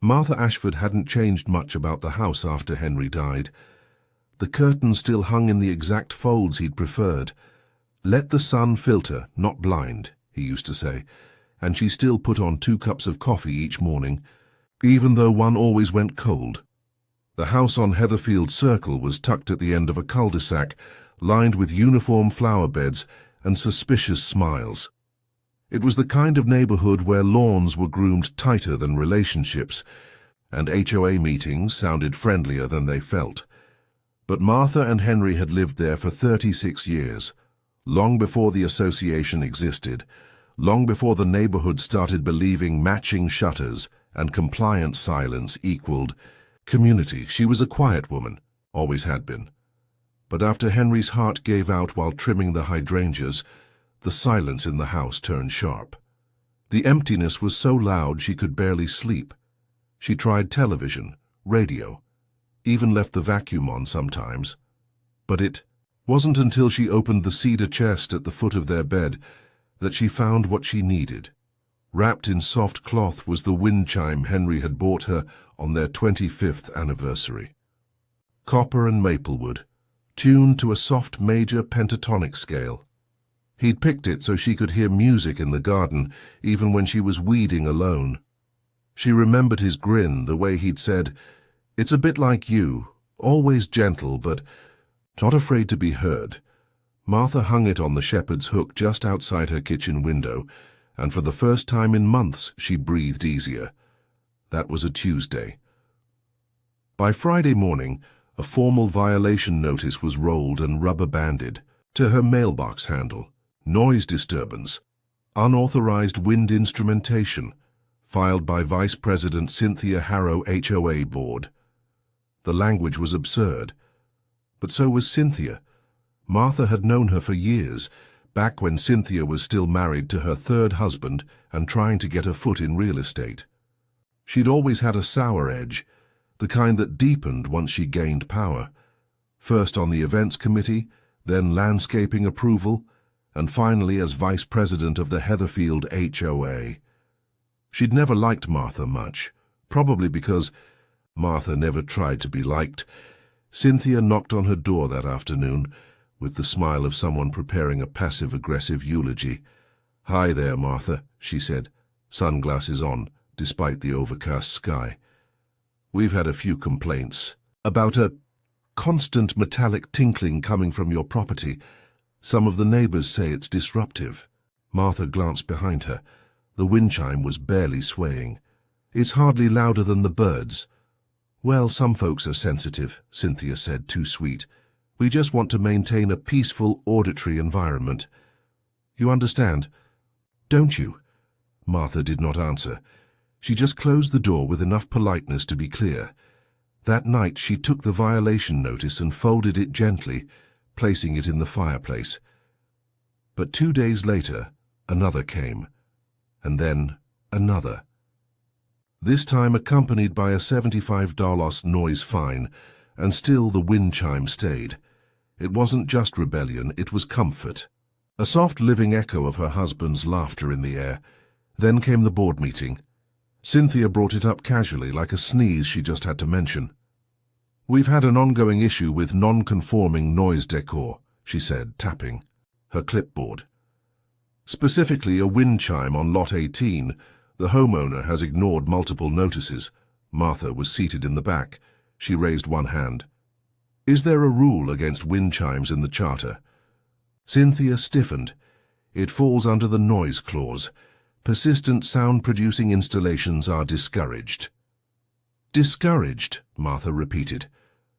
Martha Ashford hadn't changed much about the house after Henry died. The curtains still hung in the exact folds he'd preferred. "Let the sun filter, not blind," he used to say, and she still put on 2 cups of coffee each morning, even though one always went cold. The house on Heatherfield Circle was tucked at the end of a cul-de-sac, lined with uniform flower beds and suspicious smiles. It was the kind of neighborhood where lawns were groomed tighter than relationships, and HOA meetings sounded friendlier than they felt. But Martha and Henry had lived there for 36 years, long before the association existed, long before the neighborhood started believing matching shutters and compliant silence equaled community. She was a quiet woman, always had been. But after Henry's heart gave out while trimming the hydrangeas, the silence in the house turned sharp. The emptiness was so loud she could barely sleep. She tried television, radio, even left the vacuum on sometimes. But it wasn't until she opened the cedar chest at the foot of their bed that she found what she needed. Wrapped in soft cloth was the windchime Henry had bought her on their 25th anniversary. Copper and maplewood, tuned to a soft major pentatonic scale. He'd picked it so she could hear music in the garden, even when she was weeding alone. She remembered his grin, the way he'd said, "It's a bit like you, always gentle, but not afraid to be heard." Martha hung it on the shepherd's hook just outside her kitchen window, and for the first time in months she breathed easier. That was a Tuesday. By Friday morning, a formal violation notice was rolled and rubber-banded to her mailbox handle. Noise disturbance, unauthorized wind instrumentation, filed by Vice President Cynthia Harrow, HOA Board. The language was absurd, but so was Cynthia. Martha had known her for years, back when Cynthia was still married to her 3rd husband and trying to get her foot in real estate. She'd always had a sour edge, the kind that deepened once she gained power. First on the events committee, then landscaping approval, and finally as vice president of the Heatherfield HOA. She'd never liked Martha much, probably because Martha never tried to be liked. Cynthia knocked on her door that afternoon, with the smile of someone preparing a passive-aggressive eulogy. "Hi there, Martha," she said, sunglasses on, despite the overcast sky. "We've had a few complaints about a constant metallic tinkling coming from your property. Some of the neighbors say it's disruptive." Martha glanced behind her. The windchime was barely swaying. "It's hardly louder than the birds." "Well, some folks are sensitive," Cynthia said, too sweet. "We just want to maintain a peaceful, auditory environment. You understand, don't you?" Martha did not answer. She just closed the door with enough politeness to be clear. That night she took the violation notice and folded it gently, placing it in the fireplace. But 2 days later, another came, and then another. This time accompanied by a $75 noise fine, and still the windchime stayed. It wasn't just rebellion, it was comfort. A soft living echo of her husband's laughter in the air. Then came the board meeting. Cynthia brought it up casually, like a sneeze she just had to mention. "We've had an ongoing issue with non-conforming noise decor," she said, tapping her clipboard. "Specifically a wind chime on Lot 18. The homeowner has ignored multiple notices." Martha was seated in the back. She raised one hand. "Is there a rule against wind chimes in the charter?" Cynthia stiffened. "It falls under the noise clause. Persistent sound-producing installations are discouraged." "Discouraged," Martha repeated,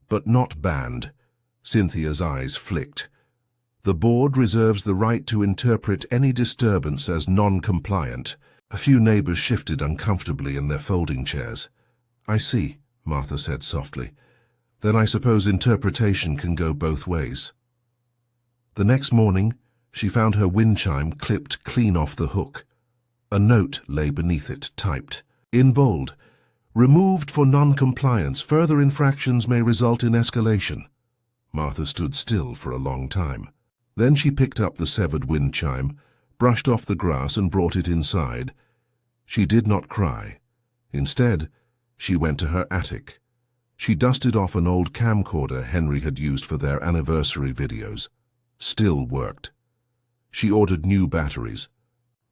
"but not banned." Cynthia's eyes flicked. "The board reserves the right to interpret any disturbance as non-compliant." A few neighbors shifted uncomfortably in their folding chairs. "I see," Martha said softly. "Then I suppose interpretation can go both ways." The next morning, she found her windchime clipped clean off the hook. A note lay beneath it, typed, in bold, "Removed for non-compliance. Further infractions may result in escalation." Martha stood still for a long time. Then she picked up the severed windchime, brushed off the grass and brought it inside. She did not cry. Instead, She went to her attic. She dusted off an old camcorder Henry had used for their anniversary videos. Still worked. She ordered new batteries.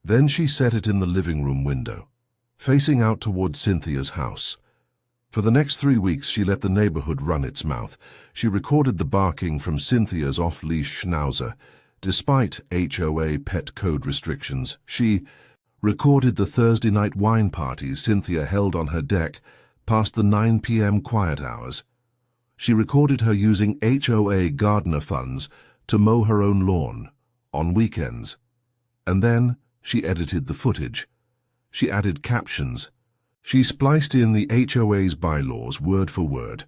Then she set it in the living room window, facing out toward Cynthia's house. For the next 3 weeks, she let the neighborhood run its mouth. She recorded the barking from Cynthia's off-leash schnauzer. Despite HOA pet code restrictions, she recorded the Thursday night wine parties Cynthia held on her deck past the 9 p.m. quiet hours. She recorded her using HOA gardener funds to mow her own lawn on weekends. And then she edited the footage. She added captions. She spliced in the HOA's bylaws word for word.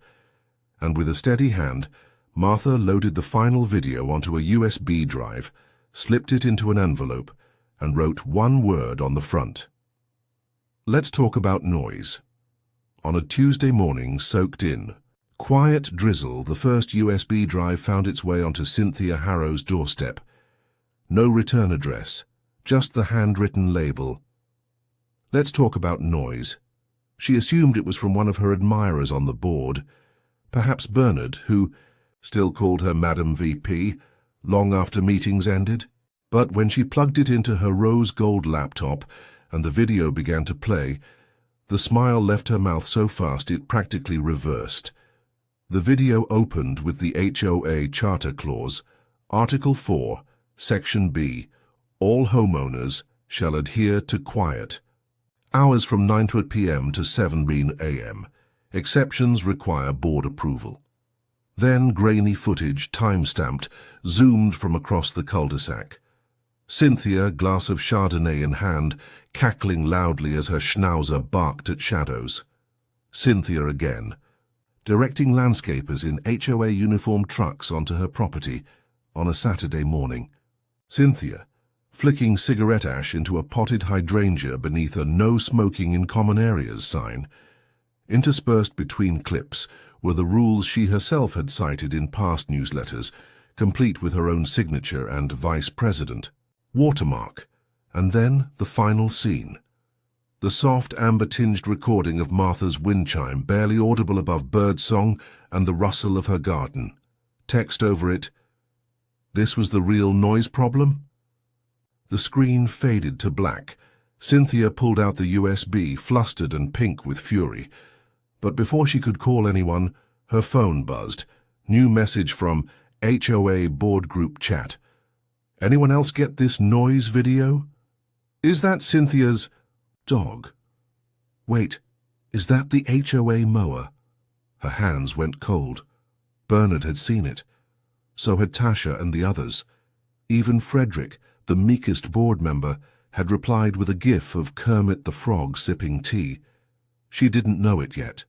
And with a steady hand, Martha loaded the final video onto a USB drive, slipped it into an envelope, and wrote one word on the front. Let's talk about noise. On a Tuesday morning, soaked in quiet drizzle, the first USB drive found its way onto Cynthia Harrow's doorstep. No return address, just the handwritten label. Let's talk about noise. She assumed it was from one of her admirers on the board, perhaps Bernard, who still called her Madam VP long after meetings ended. But when she plugged it into her rose gold laptop and the video began to play, the smile left her mouth so fast it practically reversed. The video opened with the HOA Charter Clause, Article 4, Section B, all homeowners shall adhere to quiet. Hours from 9:00 p.m. to 7 a.m. Exceptions require board approval. Then grainy footage, time-stamped, zoomed from across the cul-de-sac. Cynthia, glass of Chardonnay in hand, cackling loudly as her schnauzer barked at shadows. Cynthia again, directing landscapers in HOA uniform trucks onto her property on a Saturday morning. Cynthia, flicking cigarette ash into a potted hydrangea beneath a "No Smoking in Common Areas" sign. Interspersed between clips were the rules she herself had cited in past newsletters, complete with her own signature and vice president. Watermark, and then the final scene. The soft amber-tinged recording of Martha's windchime, barely audible above birdsong and the rustle of her garden. Text over it, "This was the real noise problem?" The screen faded to black. Cynthia pulled out the USB, flustered and pink with fury. But before she could call anyone, her phone buzzed. New message from HOA board group chat. "Anyone else get this noise video? Is that Cynthia's dog? Wait, is that the HOA mower?" Her hands went cold. Bernard had seen it. So had Tasha and the others. Even Frederick, the meekest board member, had replied with a gif of Kermit the Frog sipping tea. She didn't know it yet.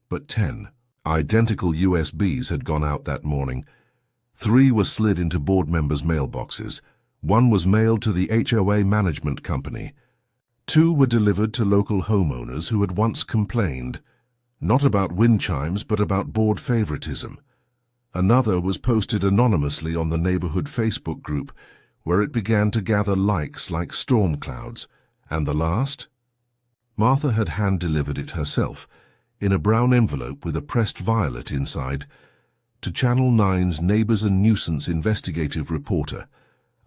But 10 identical USBs had gone out that morning. 3 were slid into board members' mailboxes. 1 was mailed to the HOA management company. 2 were delivered to local homeowners who had once complained, not about windchimes but about board favoritism. Another was posted anonymously on the neighborhood Facebook group, where it began to gather likes like storm clouds. And the last? Martha had hand-delivered it herself, in a brown envelope with a pressed violet inside, to Channel 9's Neighbours and Nuisance investigative reporter,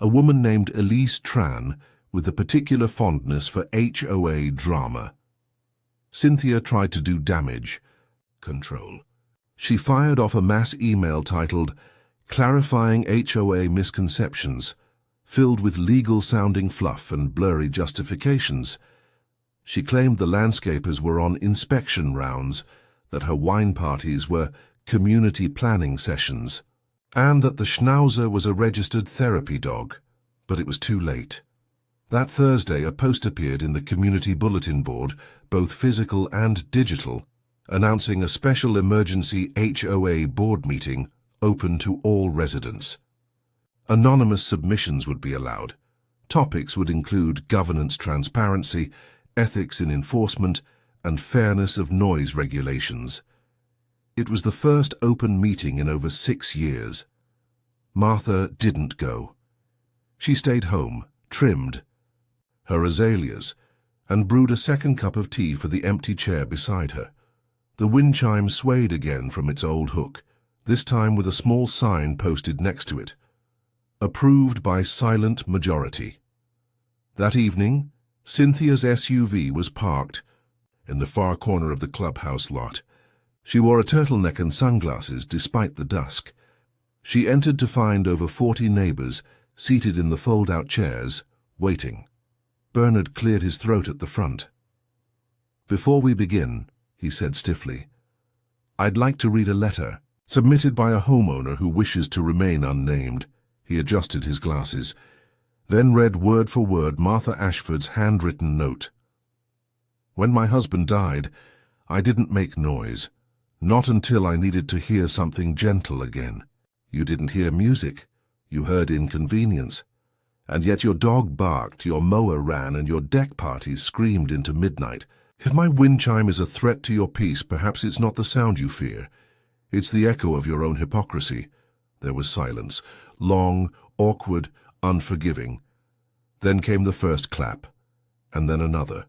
a woman named Elise Tran with a particular fondness for HOA drama. Cynthia tried to do damage control. She fired off a mass email titled "Clarifying HOA Misconceptions," filled with legal-sounding fluff and blurry justifications. She claimed the landscapers were on inspection rounds, that her wine parties were community planning sessions, and that the Schnauzer was a registered therapy dog. But it was too late. That Thursday, a post appeared in the community bulletin board, both physical and digital, announcing a special emergency HOA board meeting open to all residents. Anonymous submissions would be allowed. Topics would include governance transparency, ethics in enforcement, and fairness of noise regulations. It was the first open meeting in over 6 years. Martha didn't go. She stayed home, trimmed her azaleas, and brewed a second cup of tea for the empty chair beside her. The wind chime swayed again from its old hook, this time with a small sign posted next to it. Approved by silent majority. That evening, Cynthia's SUV was parked in the far corner of the clubhouse lot. She wore a turtleneck and sunglasses despite the dusk. She entered to find over 40 neighbors seated in the fold-out chairs, waiting. Bernard cleared his throat at the front. "Before we begin," he said stiffly, "I'd like to read a letter submitted by a homeowner who wishes to remain unnamed." He adjusted his glasses, then read word for word Martha Ashford's handwritten note. "When my husband died, I didn't make noise, not until I needed to hear something gentle again. You didn't hear music, you heard inconvenience. And yet your dog barked, your mower ran, and your deck parties screamed into midnight. If my wind chime is a threat to your peace, perhaps it's not the sound you fear. It's the echo of your own hypocrisy." There was silence, long, awkward, unforgiving. Then came the first clap, and then another,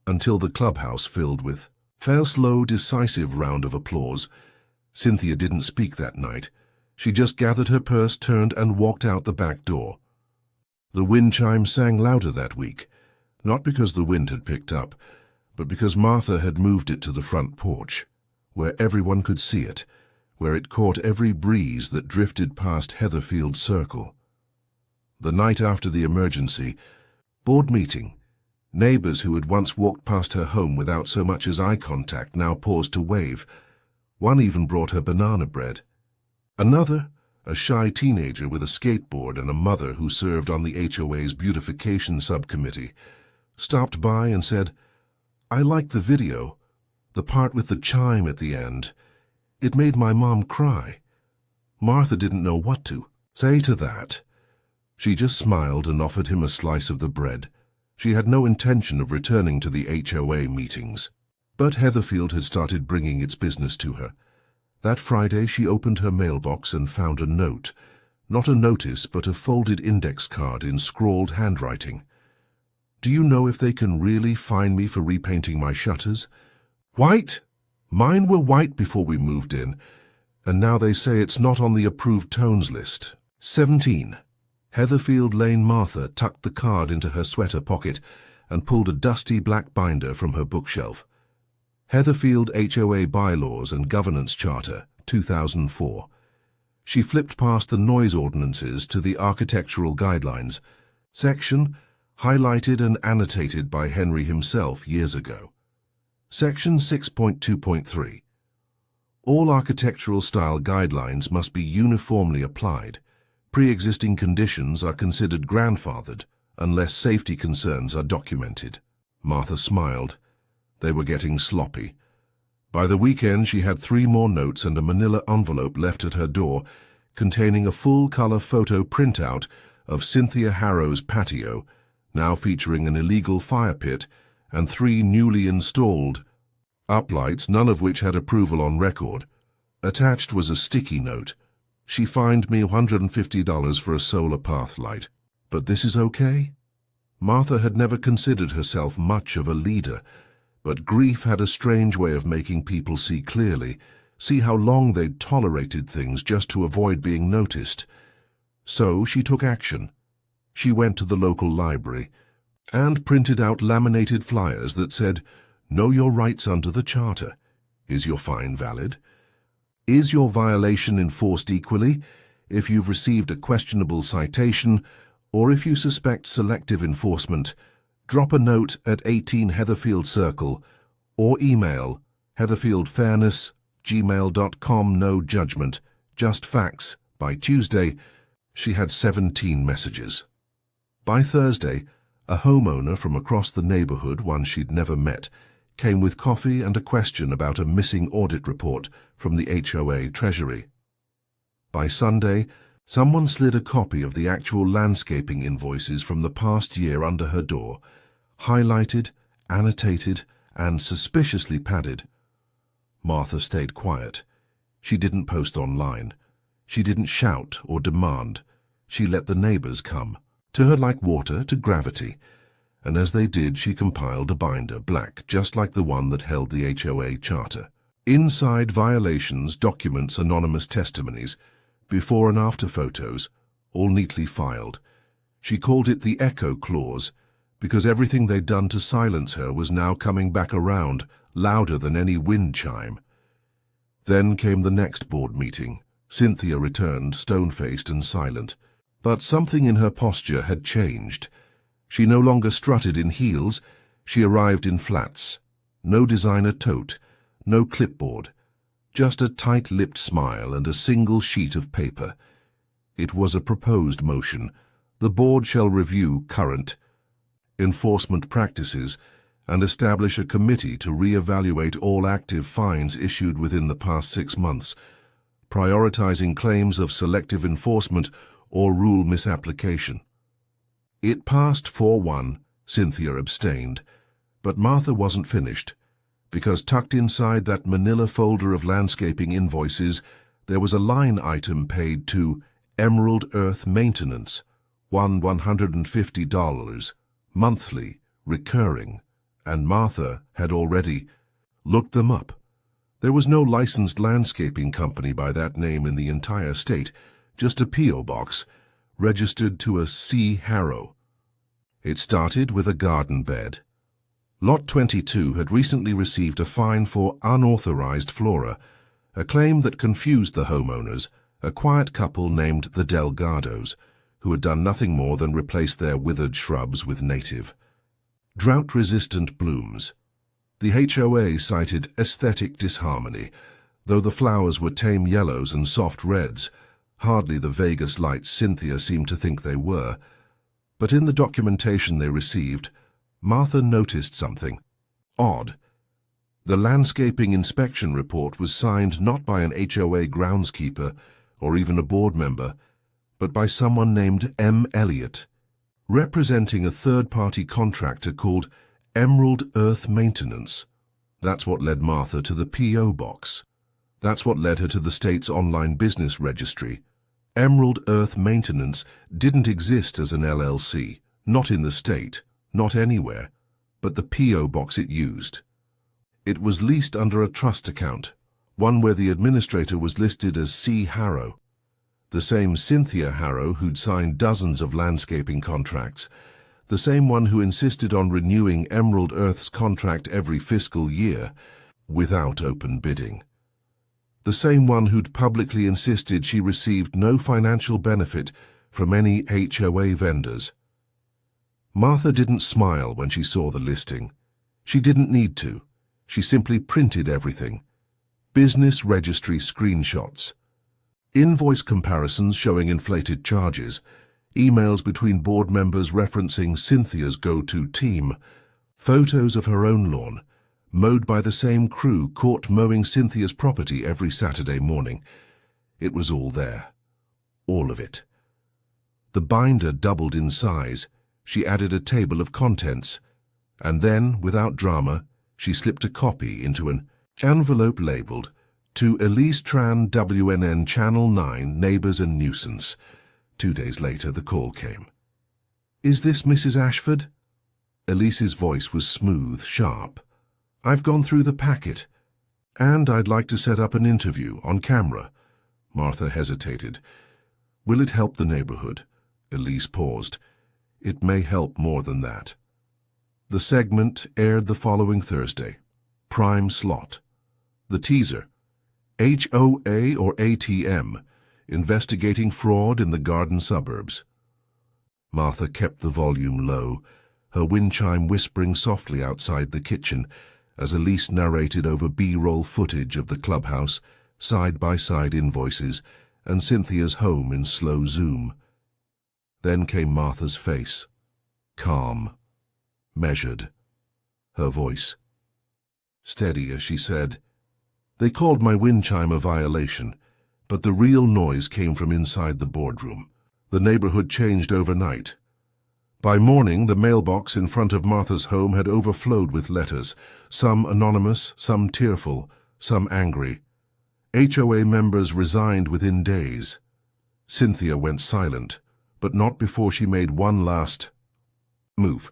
until the clubhouse filled with fair, slow, decisive round of applause. Cynthia didn't speak that night. She just gathered her purse, turned, and walked out the back door. The wind chime sang louder that week, not because the wind had picked up, but because Martha had moved it to the front porch, where everyone could see it, where it caught every breeze that drifted past Heatherfield Circle. The night after the emergency, board meeting, neighbors who had once walked past her home without so much as eye contact now paused to wave. One even brought her banana bread. Another, a shy teenager with a skateboard and a mother who served on the HOA's beautification subcommittee, stopped by and said, "I liked the video, the part with the chime at the end. It made my mom cry." Martha didn't know what to say to that. She just smiled and offered him a slice of the bread. She had no intention of returning to the HOA meetings. But Heatherfield had started bringing its business to her. That Friday she opened her mailbox and found a note. Not a notice, but a folded index card in scrawled handwriting. "Do you know if they can really fine me for repainting my shutters? White? Mine were white before we moved in, and now they say it's not on the approved tones list. 17. Heatherfield Lane. Martha tucked the card into her sweater pocket and pulled a dusty black binder from her bookshelf. Heatherfield HOA Bylaws and Governance Charter, 2004. She flipped past the noise ordinances to the architectural guidelines, section highlighted and annotated by Henry himself years ago. Section 6.2.3. All architectural style guidelines must be uniformly applied. Pre-existing conditions are considered grandfathered unless safety concerns are documented. Martha smiled. They were getting sloppy. By the weekend she had 3 more notes and a manila envelope left at her door containing a full-color photo printout of Cynthia Harrow's patio, now featuring an illegal fire pit and 3 newly installed uplights, none of which had approval on record. Attached was a sticky note. "She fined me $150 for a solar path light. But this is okay?" Martha had never considered herself much of a leader, but grief had a strange way of making people see clearly, see how long they'd tolerated things just to avoid being noticed. So she took action. She went to the local library and printed out laminated flyers that said, "Know your rights under the Charter. Is your fine valid? Is your violation enforced equally if you've received a questionable citation or if you suspect selective enforcement? Drop a note at 18 Heatherfield Circle or email heatherfieldfairness@gmail.com. No judgment, just facts." By Tuesday, she had 17 messages. By Thursday, a homeowner from across the neighborhood, one she'd never met, came with coffee and a question about a missing audit report from the HOA Treasury. By Sunday, someone slid a copy of the actual landscaping invoices from the past year under her door, highlighted, annotated, and suspiciously padded. Martha stayed quiet. She didn't post online. She didn't shout or demand. She let the neighbors come, to her like water to gravity. and as they did she compiled a binder, black, just like the one that held the HOA charter. Inside, violations, documents, anonymous testimonies, before and after photos, all neatly filed. She called it the echo clause, because everything they'd done to silence her was now coming back around, louder than any wind chime. Then came the next board meeting. Cynthia returned, stone-faced and silent. But something in her posture had changed. She no longer strutted in heels, she arrived in flats. No designer tote, no clipboard, just a tight-lipped smile and a single sheet of paper. It was a proposed motion. The board shall review current enforcement practices and establish a committee to re-evaluate all active fines issued within the past 6 months, prioritizing claims of selective enforcement or rule misapplication. It passed 4-1, Cynthia abstained, but Martha wasn't finished, because tucked inside that manila folder of landscaping invoices there was a line item paid to Emerald Earth Maintenance, $150, monthly, recurring, and Martha had already looked them up. There was no licensed landscaping company by that name in the entire state, just a P.O. box, registered to a C. Harrow. It started with a garden bed. Lot 22 had recently received a fine for unauthorized flora, a claim that confused the homeowners, a quiet couple named the Delgados, who had done nothing more than replace their withered shrubs with native, drought-resistant blooms. The HOA cited aesthetic disharmony, though the flowers were tame yellows and soft reds, hardly the Vegas lights Cynthia seemed to think they were. But in the documentation they received, Martha noticed something odd. The landscaping inspection report was signed not by an HOA groundskeeper or even a board member, but by someone named M. Elliott, representing a third-party contractor called Emerald Earth Maintenance. That's what led Martha to the P.O. box. That's what led her to the state's online business registry. Emerald Earth Maintenance didn't exist as an LLC, not in the state, not anywhere, but the P.O. box it used. It was leased under a trust account, one where the administrator was listed as C. Harrow, the same Cynthia Harrow who'd signed dozens of landscaping contracts, the same one who insisted on renewing Emerald Earth's contract every fiscal year without open bidding. The same one who'd publicly insisted she received no financial benefit from any HOA vendors. Martha didn't smile when she saw the listing. She didn't need to. She simply printed everything. Business registry screenshots, invoice comparisons showing inflated charges, emails between board members referencing Cynthia's go-to team, photos of her own lawn, mowed by the same crew caught mowing Cynthia's property every Saturday morning. It was all there. All of it. The binder doubled in size. She added a table of contents, and then, without drama, she slipped a copy into an envelope labeled to Elise Tran WNN Channel 9 Neighbors and Nuisance. 2 days later the call came. "Is this Mrs. Ashford?" Elise's voice was smooth, sharp. "I've gone through the packet, and I'd like to set up an interview on camera." Martha hesitated. "Will it help the neighborhood?" Elise paused. "It may help more than that." The segment aired the following Thursday. Prime slot. The teaser: HOA or ATM, investigating fraud in the garden suburbs. Martha kept the volume low, her windchime whispering softly outside the kitchen as Elise narrated over B-roll footage of the clubhouse, side-by-side invoices, and Cynthia's home in slow zoom. Then came Martha's face, calm, measured, her voice steady as she said, "They called my windchime a violation, but the real noise came from inside the boardroom. The neighborhood changed overnight. By morning, the mailbox in front of Martha's home had overflowed with letters, some anonymous, some tearful, some angry. HOA members resigned within days. Cynthia went silent, but not before she made one last move.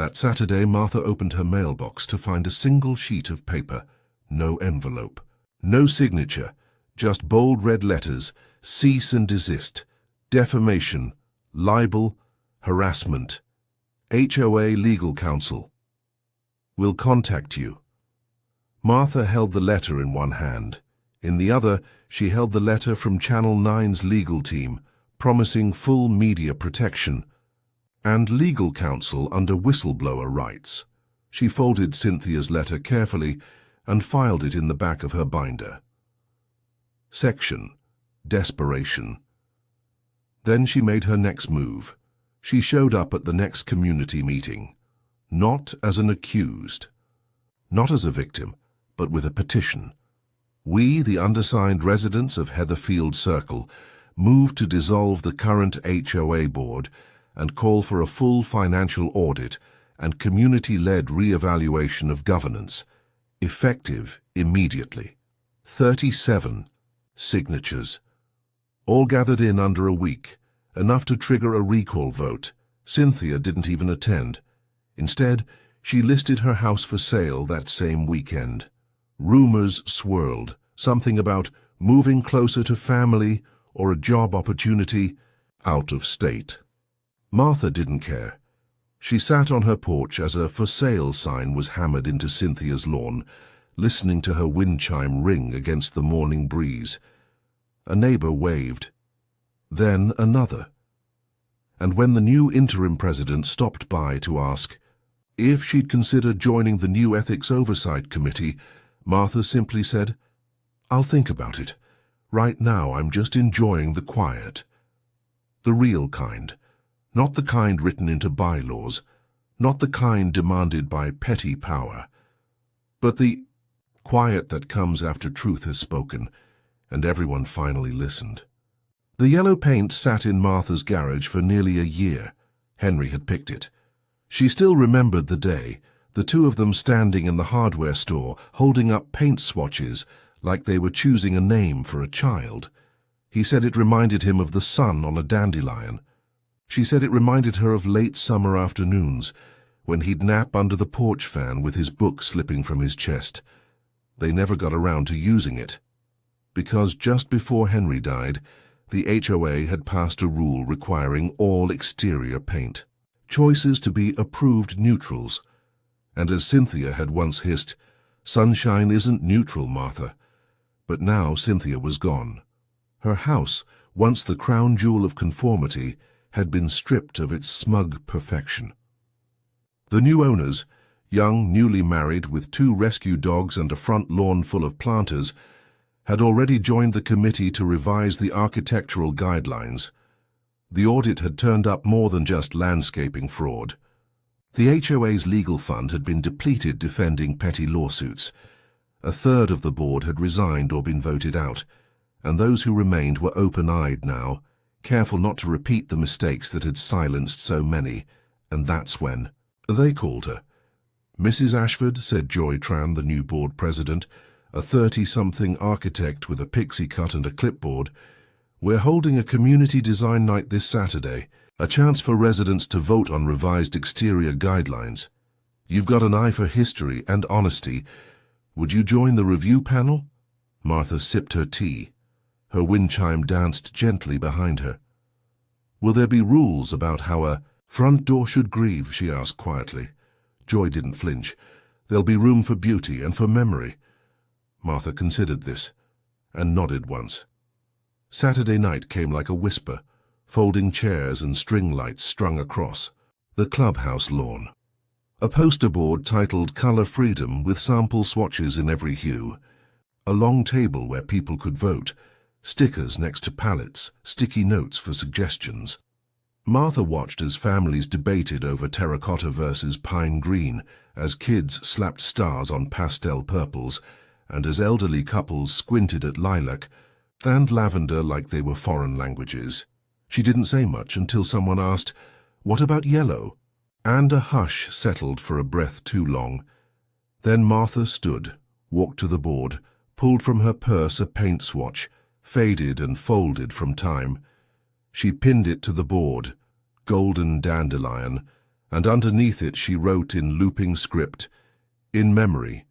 That Saturday, Martha opened her mailbox to find a single sheet of paper, no envelope, no signature, just bold red letters: cease and desist, defamation, libel, harassment, HOA legal counsel. Will contact you. Martha held the letter in one hand. In the other, she held the letter from Channel 9's legal team, promising full media protection and legal counsel under whistleblower rights. She folded Cynthia's letter carefully and filed it in the back of her binder. Section: Desperation. Then she made her next move. She showed up at the next community meeting, not as an accused, not as a victim, but with a petition. We, the undersigned residents of Heatherfield Circle, move to dissolve the current HOA board and call for a full financial audit and community-led re-evaluation of governance, effective immediately. 37 signatures, all gathered in under a week, enough to trigger a recall vote. Cynthia didn't even attend. Instead, she listed her house for sale that same weekend. Rumors swirled, something about moving closer to family or a job opportunity out of state. Martha didn't care. She sat on her porch as a for sale sign was hammered into Cynthia's lawn, listening to her windchime ring against the morning breeze. A neighbor waved. Then another. And when the new interim president stopped by to ask if she'd consider joining the new Ethics Oversight Committee, Martha simply said, "I'll think about it. Right now I'm just enjoying the quiet." The real kind. Not the kind written into bylaws, not the kind demanded by petty power, but the quiet that comes after truth has spoken, and everyone finally listened. The yellow paint sat in Martha's garage for nearly a year. Henry had picked it. She still remembered the day, the two of them standing in the hardware store, holding up paint swatches like they were choosing a name for a child. He said it reminded him of the sun on a dandelion. She said it reminded her of late summer afternoons, when he'd nap under the porch fan with his book slipping from his chest. They never got around to using it, because just before Henry died, the HOA had passed a rule requiring all exterior paint. Choices to be approved neutrals. And as Cynthia had once hissed, "Sunshine isn't neutral, Martha." But now Cynthia was gone. Her house, once the crown jewel of conformity, had been stripped of its smug perfection. The new owners, young, newly married, with 2 rescue dogs and a front lawn full of planters, had already joined the committee to revise the architectural guidelines. The audit had turned up more than just landscaping fraud. The HOA's legal fund had been depleted defending petty lawsuits. A third of the board had resigned or been voted out, and those who remained were open-eyed now, careful not to repeat the mistakes that had silenced so many. And that's when they called her. "Mrs. Ashford," said Joy Tran, the new board president, a 30-something architect with a pixie cut and a clipboard, "we're holding a community design night this Saturday, a chance for residents to vote on revised exterior guidelines. You've got an eye for history and honesty. Would you join the review panel?" Martha sipped her tea. Her windchime danced gently behind her. "Will there be rules about how a front door should grieve?" she asked quietly. Joy didn't flinch. "There'll be room for beauty and for memory." Martha considered this, and nodded once. Saturday night came like a whisper, folding chairs and string lights strung across the clubhouse lawn. A poster board titled "Color Freedom" with sample swatches in every hue. A long table where people could vote. Stickers next to pallets, sticky notes for suggestions. Martha watched as families debated over terracotta versus pine green, as kids slapped stars on pastel purples, and as elderly couples squinted at lilac and lavender like they were foreign languages. She didn't say much until someone asked, "What about yellow?" And a hush settled for a breath too long. Then Martha stood, walked to the board, pulled from her purse a paint swatch, faded and folded from time. She pinned it to the board, golden dandelion, and underneath it she wrote in looping script, "In memory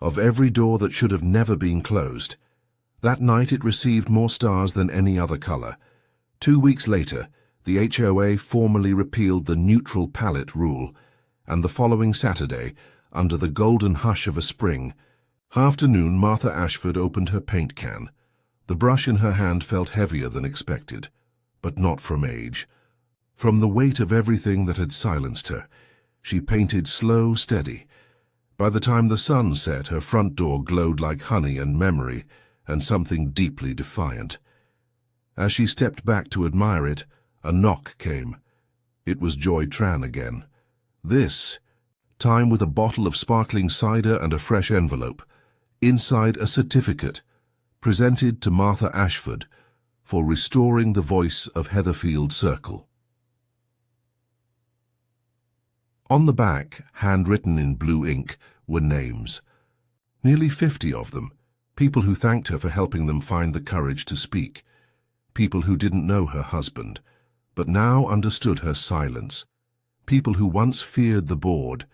of every door that should have never been closed." That night it received more stars than any other color. 2 weeks later, the HOA formally repealed the neutral palette rule, and the following Saturday, under the golden hush of a spring afternoon, Martha Ashford opened her paint can. The brush in her hand felt heavier than expected, but not from age. From the weight of everything that had silenced her, she painted slow, steady. By the time the sun set, her front door glowed like honey and memory and something deeply defiant. As she stepped back to admire it, a knock came. It was Joy Tran again. This time with a bottle of sparkling cider and a fresh envelope. Inside, a certificate, presented to Martha Ashford for restoring the voice of Heatherfield Circle. On the back, handwritten in blue ink, were names. Nearly 50 of them, people who thanked her for helping them find the courage to speak. People who didn't know her husband, but now understood her silence. People who once feared the board,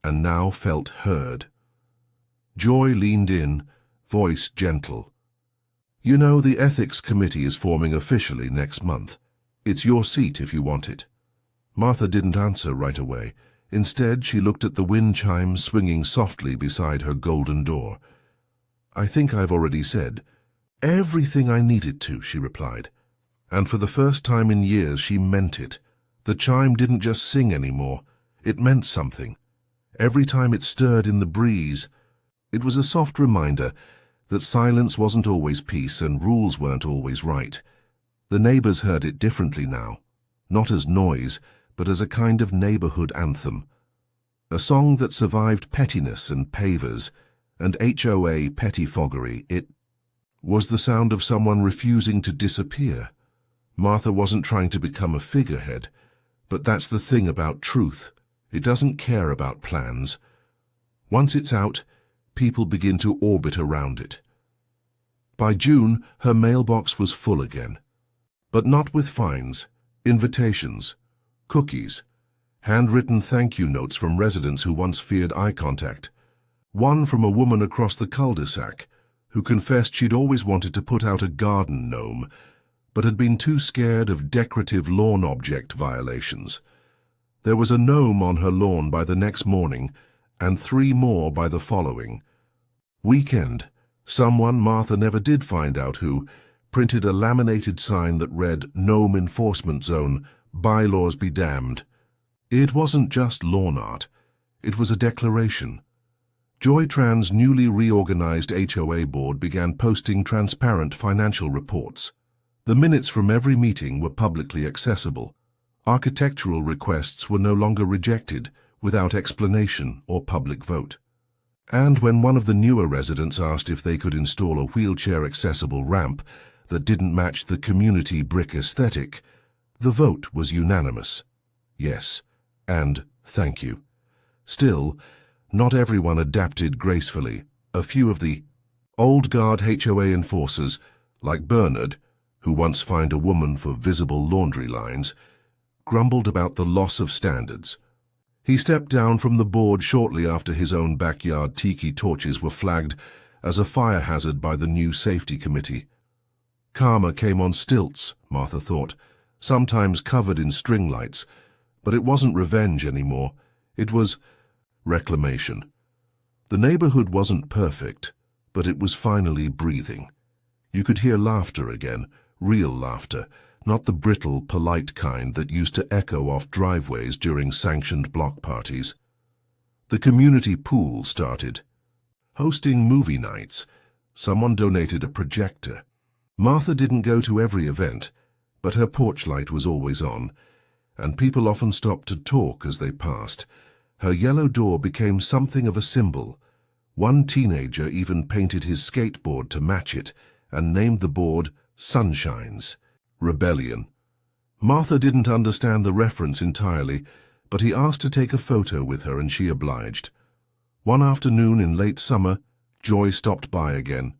and now felt heard. Joy leaned in, voice gentle. "You know, the ethics committee is forming officially next month. It's your seat if you want it." Martha didn't answer right away. Instead, she looked at the wind chimes swinging softly beside her golden door. "I think I've already said everything I needed to," she replied. And for the first time in years, she meant it. The chime didn't just sing anymore. It meant something. Every time it stirred in the breeze, it was a soft reminder that silence wasn't always peace and rules weren't always right. The neighbors heard it differently now, not as noise, but as a kind of neighborhood anthem. A song that survived pettiness and pavers and HOA pettifoggery. It was the sound of someone refusing to disappear. Martha wasn't trying to become a figurehead, but that's the thing about truth. It doesn't care about plans. Once it's out, people begin to orbit around it. By June, her mailbox was full again. But not with fines, invitations, cookies, handwritten thank you notes from residents who once feared eye contact. One from a woman across the cul-de-sac who confessed she'd always wanted to put out a garden gnome, but had been too scared of decorative lawn object violations. There was a gnome on her lawn by the next morning, and 3 more by the following. Weekend, someone Martha never did find out who, printed a laminated sign that read, "Gnome Enforcement Zone, bylaws be damned." It wasn't just lawn art. It was a declaration. Joy Tran's newly reorganized HOA board began posting transparent financial reports. The minutes from every meeting were publicly accessible. Architectural requests were no longer rejected without explanation or public vote. And when one of the newer residents asked if they could install a wheelchair-accessible ramp that didn't match the community brick aesthetic, the vote was unanimous. Yes, and thank you. Still, not everyone adapted gracefully. A few of the old guard HOA enforcers, like Bernard, who once fined a woman for visible laundry lines, grumbled about the loss of standards. He stepped down from the board shortly after his own backyard tiki torches were flagged as a fire hazard by the new safety committee. Karma came on stilts, Martha thought, sometimes covered in string lights, but it wasn't revenge anymore. It was reclamation. The neighborhood wasn't perfect, but it was finally breathing. You could hear laughter again, real laughter, not the brittle, polite kind that used to echo off driveways during sanctioned block parties. The community pool started. Hosting movie nights, someone donated a projector. Martha didn't go to every event, but her porch light was always on, and people often stopped to talk as they passed. Her yellow door became something of a symbol. One teenager even painted his skateboard to match it and named the board Sunshines. Rebellion. Martha didn't understand the reference entirely, but he asked to take a photo with her and she obliged. One afternoon in late summer, Joy stopped by again.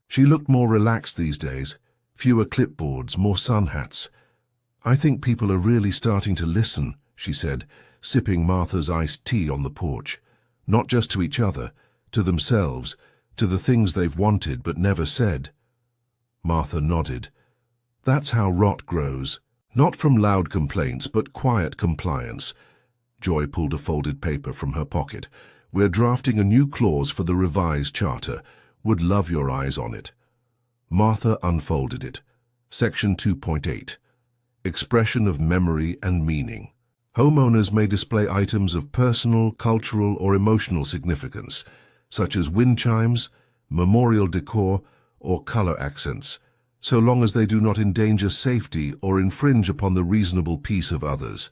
She looked more relaxed these days, fewer clipboards, more sun hats. "I think people are really starting to listen," she said, sipping Martha's iced tea on the porch, not just to each other, to themselves, to the things they've wanted but never said. Martha nodded. That's how rot grows. Not from loud complaints, but quiet compliance. Joy pulled a folded paper from her pocket. We're drafting a new clause for the revised charter. Would love your eyes on it. Martha unfolded it. Section 2.8. Expression of memory and meaning. Homeowners may display items of personal, cultural, or emotional significance, such as wind chimes, memorial decor, or color accents, so long as they do not endanger safety or infringe upon the reasonable peace of others.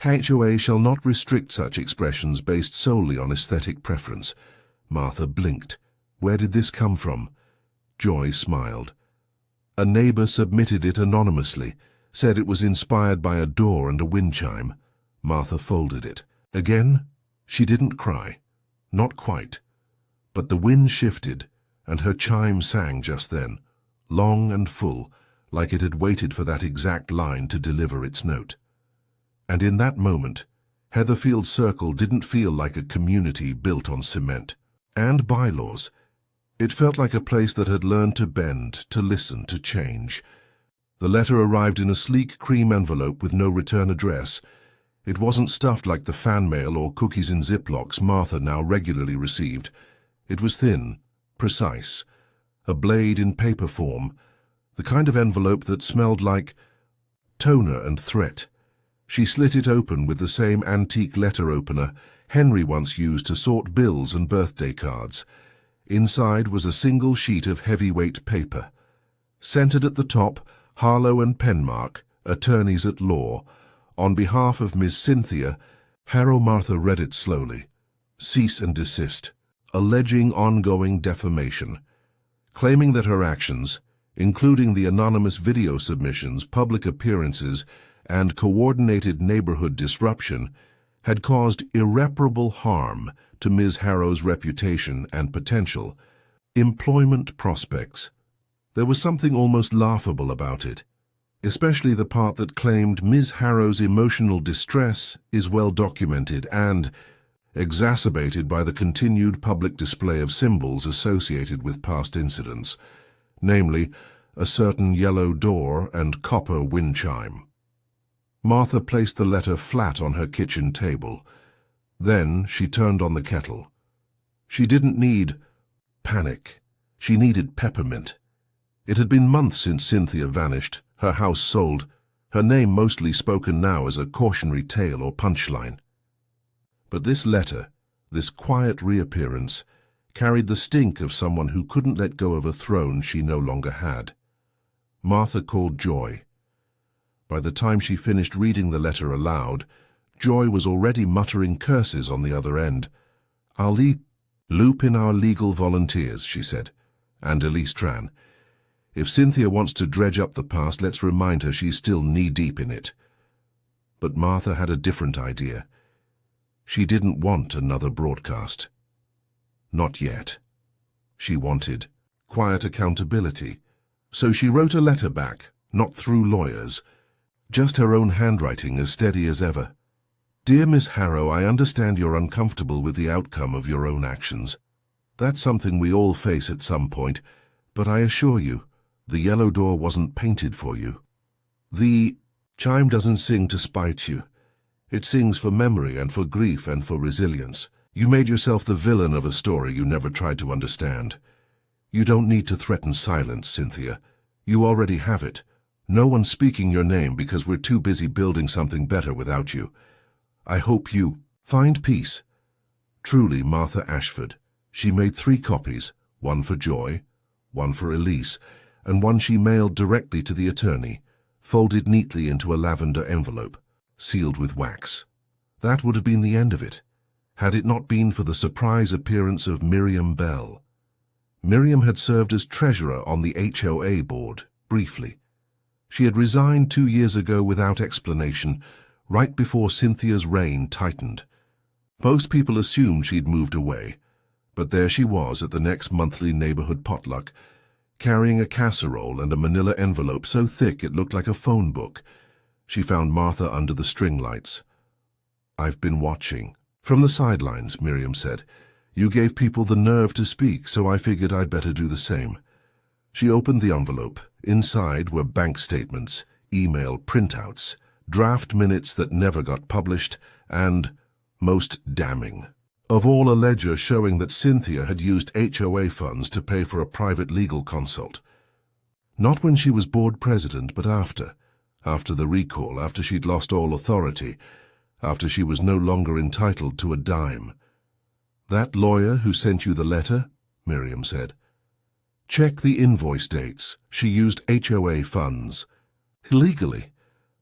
HOA shall not restrict such expressions based solely on aesthetic preference. Martha blinked. Where did this come from? Joy smiled. A neighbor submitted it anonymously, said it was inspired by a door and a wind chime. Martha folded it. Again, she didn't cry. Not quite. But the wind shifted, and her chime sang just then, long and full, like it had waited for that exact line to deliver its note. And in that moment, Heatherfield Circle didn't feel like a community built on cement and bylaws. It felt like a place that had learned to bend, to listen, to change. The letter arrived in a sleek cream envelope with no return address. It wasn't stuffed like the fan mail or cookies in Ziplocs Martha now regularly received. It was thin, precise, a blade in paper form, the kind of envelope that smelled like toner and threat. She slit it open with the same antique letter opener Henry once used to sort bills and birthday cards. Inside was a single sheet of heavyweight paper. Centered at the top, Harlow and Penmark, attorneys at law. On behalf of Miss Cynthia, Harrow. Martha read it slowly. Cease and desist. Alleging ongoing defamation. Claiming that her actions, including the anonymous video submissions, public appearances, and coordinated neighborhood disruption, had caused irreparable harm to Ms. Harrow's reputation and potential employment prospects. There was something almost laughable about it, especially the part that claimed Ms. Harrow's emotional distress is well documented and exacerbated by the continued public display of symbols associated with past incidents, namely a certain yellow door and copper wind chime. Martha placed the letter flat on her kitchen table. Then she turned on the kettle. She didn't need panic. She needed peppermint. It had been months since Cynthia vanished, her house sold, her name mostly spoken now as a cautionary tale or punchline. But this letter, this quiet reappearance, carried the stink of someone who couldn't let go of a throne she no longer had. Martha called Joy. By the time she finished reading the letter aloud, Joy was already muttering curses on the other end. "I'll loop in our legal volunteers," she said, "and Elise Tran. If Cynthia wants to dredge up the past, let's remind her she's still knee-deep in it." But Martha had a different idea. She didn't want another broadcast. Not yet. She wanted quiet accountability. So she wrote a letter back, not through lawyers, just her own handwriting as steady as ever. "Dear Miss Harrow, I understand you're uncomfortable with the outcome of your own actions. That's something we all face at some point, but I assure you, the yellow door wasn't painted for you. The chime doesn't sing to spite you. It sings for memory and for grief and for resilience. You made yourself the villain of a story you never tried to understand. You don't need to threaten silence, Cynthia. You already have it. No one's speaking your name because we're too busy building something better without you. I hope you find peace." Truly, Martha Ashford. She made 3 copies, one for Joy, one for Elise, and one she mailed directly to the attorney, folded neatly into a lavender envelope, sealed with wax. That would have been the end of it, had it not been for the surprise appearance of Miriam Bell. Miriam had served as treasurer on the HOA board, briefly. She had resigned 2 years ago without explanation, right before Cynthia's reign tightened. Most people assumed she'd moved away, but there she was at the next monthly neighborhood potluck, carrying a casserole and a manila envelope so thick it looked like a phone book. She found Martha under the string lights. "I've been watching. From the sidelines," Miriam said. "You gave people the nerve to speak, so I figured I'd better do the same." She opened the envelope. Inside were bank statements, email printouts, draft minutes that never got published, and, most damning of all, a ledger showing that Cynthia had used HOA funds to pay for a private legal consult. Not when she was board president, but after the recall, after she'd lost all authority, after she was no longer entitled to a dime. "That lawyer who sent you the letter?" Miriam said. "Check the invoice dates. She used HOA funds." "Illegally?"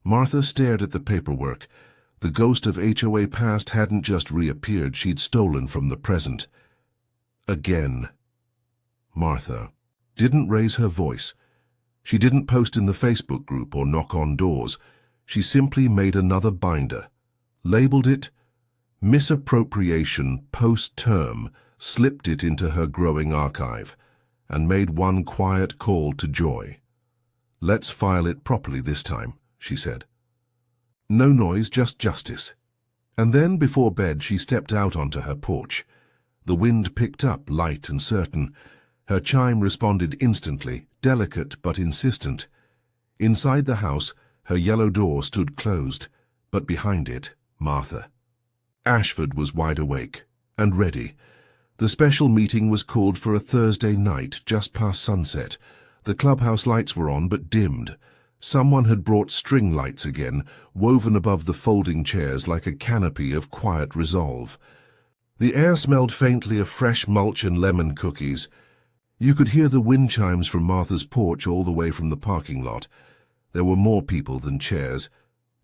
Martha stared at the paperwork. The ghost of HOA past hadn't just reappeared, she'd stolen from the present. Again. Martha didn't raise her voice. She didn't post in the Facebook group or knock on doors. She simply made another binder, labeled it Misappropriation Post-Term, slipped it into her growing archive, and made one quiet call to Joy. "Let's file it properly this time," she said. "No noise, just justice." And then, before bed, she stepped out onto her porch. The wind picked up, light and certain. Her chime responded instantly, delicate but insistent. Inside the house, her yellow door stood closed, but behind it, Martha. Ashford was wide awake and ready. The special meeting was called for a Thursday night, just past sunset. The clubhouse lights were on, but dimmed. Someone had brought string lights again, woven above the folding chairs like a canopy of quiet resolve. The air smelled faintly of fresh mulch and lemon cookies. You could hear the wind chimes from Martha's porch all the way from the parking lot. There were more people than chairs.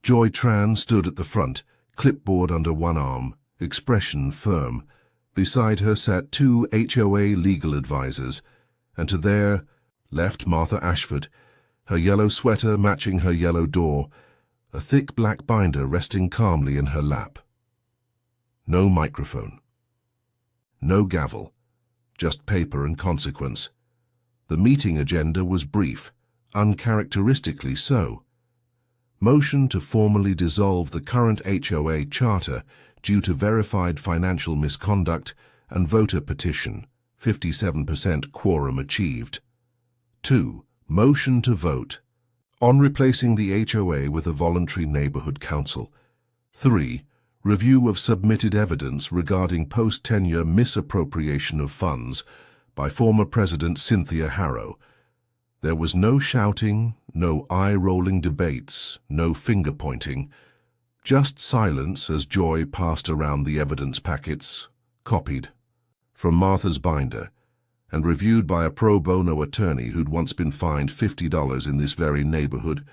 Joy Tran stood at the front, clipboard under one arm, expression firm. Beside her sat two HOA legal advisers, and to their left Martha Ashford, her yellow sweater matching her yellow door, a thick black binder resting calmly in her lap. No microphone. No gavel. Just paper and consequence. The meeting agenda was brief, uncharacteristically so. Motion to formally dissolve the current HOA charter due to verified financial misconduct and voter petition, 57% quorum achieved. 2. Motion to vote on replacing the HOA with a voluntary neighborhood council. 3. Review of submitted evidence regarding post-tenure misappropriation of funds by former President Cynthia Harrow. There was no shouting, no eye-rolling debates, no finger-pointing, just silence as Joy passed around the evidence packets, copied from Martha's binder, and reviewed by a pro bono attorney who'd once been fined $50 in this very neighborhood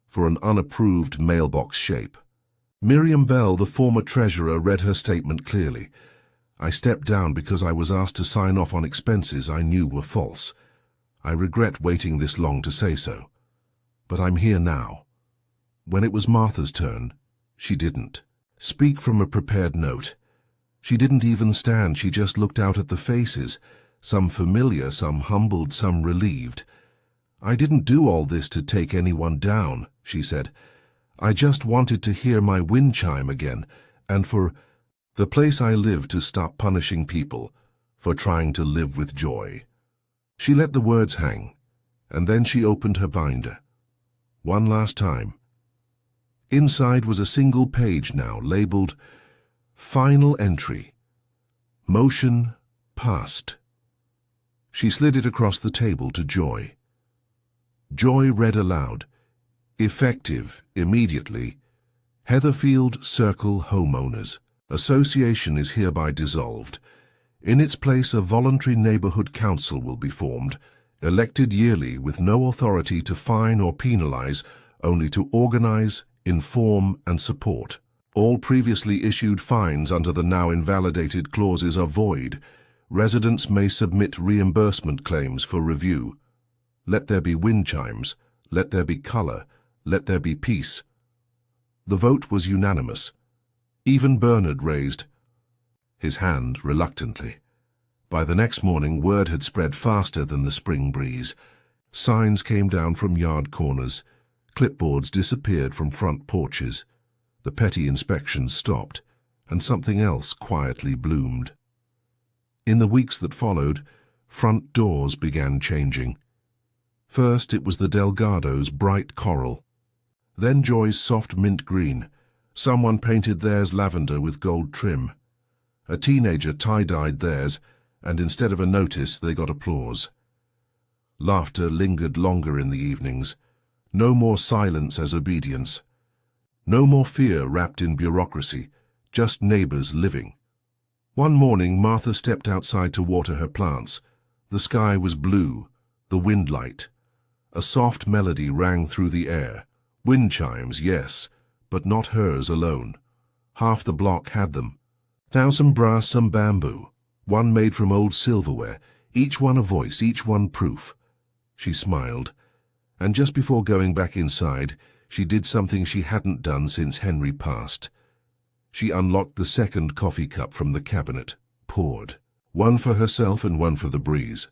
for an unapproved mailbox shape. Miriam Bell, the former treasurer, read her statement clearly. "I stepped down because I was asked to sign off on expenses I knew were false. I regret waiting this long to say so. But I'm here now." When it was Martha's turn, she didn't speak from a prepared note. She didn't even stand, she just looked out at the faces, some familiar, some humbled, some relieved. "I didn't do all this to take anyone down," she said. "I just wanted to hear my wind chime again, and for the place I live to stop punishing people for trying to live with joy." She let the words hang, and then she opened her binder. One last time. Inside was a single page now, labeled Final Entry. Motion passed. She slid it across the table to Joy. Joy read aloud, "Effective immediately. Heatherfield Circle Homeowners Association is hereby dissolved. In its place a voluntary neighborhood council will be formed, elected yearly with no authority to fine or penalize, only to organize, inform, and support. All previously issued fines under the now invalidated clauses are void. Residents may submit reimbursement claims for review. Let there be wind chimes. Let there be color. Let there be peace." The vote was unanimous. Even Bernard raised his hand reluctantly. By the next morning, word had spread faster than the spring breeze. Signs came down from yard corners. Clipboards disappeared from front porches. The petty inspections stopped. and something else quietly bloomed. In the weeks that followed, front doors began changing. First it was the Delgado's bright coral, then Joy's soft mint green. Someone painted theirs lavender with gold trim. A teenager tie-dyed theirs, and instead of a notice they got applause. Laughter lingered longer in the evenings. No more silence as obedience. No more fear wrapped in bureaucracy, just neighbors living. One morning Martha stepped outside to water her plants. The sky was blue, the wind light. A soft melody rang through the air. Wind chimes, yes, but not hers alone. Half the block had them. Now some brass, some bamboo. One made from old silverware, each one a voice, each one proof. She smiled, and just before going back inside, she did something she hadn't done since Henry passed. She unlocked the second coffee cup from the cabinet, poured. One for herself and one for the breeze.